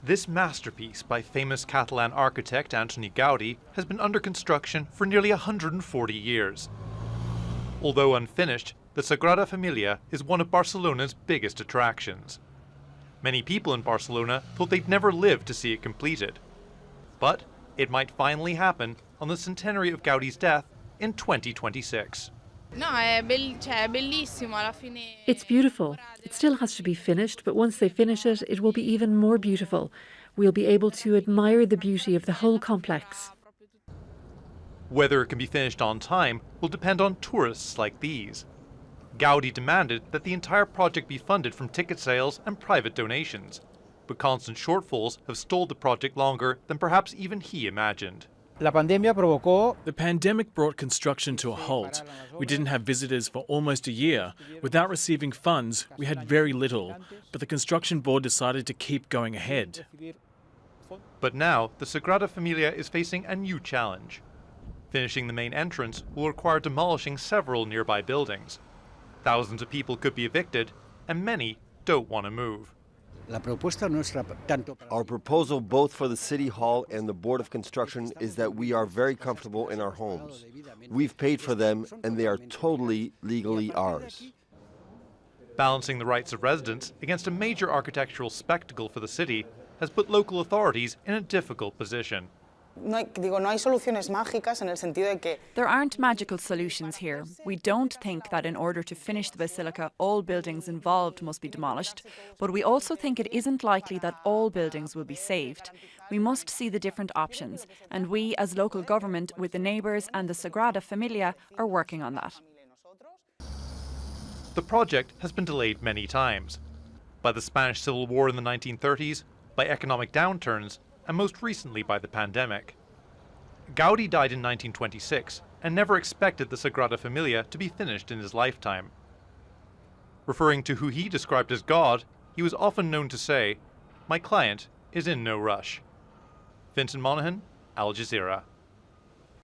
This masterpiece by famous Catalan architect Antoni Gaudi has been under construction for nearly 140 years. Although unfinished, the Sagrada Familia is one of Barcelona's biggest attractions. Many people in Barcelona thought they'd never live to see it completed. But it might finally happen on the centenary of Gaudi's death in 2026. It's beautiful. It still has to be finished, but once they finish it, it will be even more beautiful. We'll be able to admire the beauty of the whole complex. Whether it can be finished on time will depend on tourists like these. Gaudi demanded that the entire project be funded from ticket sales and private donations, but constant shortfalls have stalled the project longer than perhaps even he imagined. The pandemic brought construction to a halt. We didn't have visitors for almost a year. Without receiving funds, we had very little, but the construction board decided to keep going ahead. But now, the Sagrada Familia is facing a new challenge. Finishing the main entrance will require demolishing several nearby buildings. Thousands of people could be evicted, and many don't want to move. Our proposal both for the City Hall and the Board of Construction is that we are very comfortable in our homes. We've paid for them and they are totally legally ours. Balancing the rights of residents against a major architectural spectacle for the city has put local authorities in a difficult position. There aren't magical solutions here. We don't think that in order to finish the basilica, all buildings involved must be demolished, but we also think it isn't likely that all buildings will be saved. We must see the different options, and we, as local government, with the neighbours and the Sagrada Familia, are working on that. The project has been delayed many times. By the Spanish Civil War in the 1930s, by economic downturns, and most recently by the pandemic. Gaudi died in 1926 and never expected the Sagrada Familia to be finished in his lifetime. Referring to who he described as God, he was often known to say, "My client is in no rush." Fintan, Monaghan, Al Jazeera.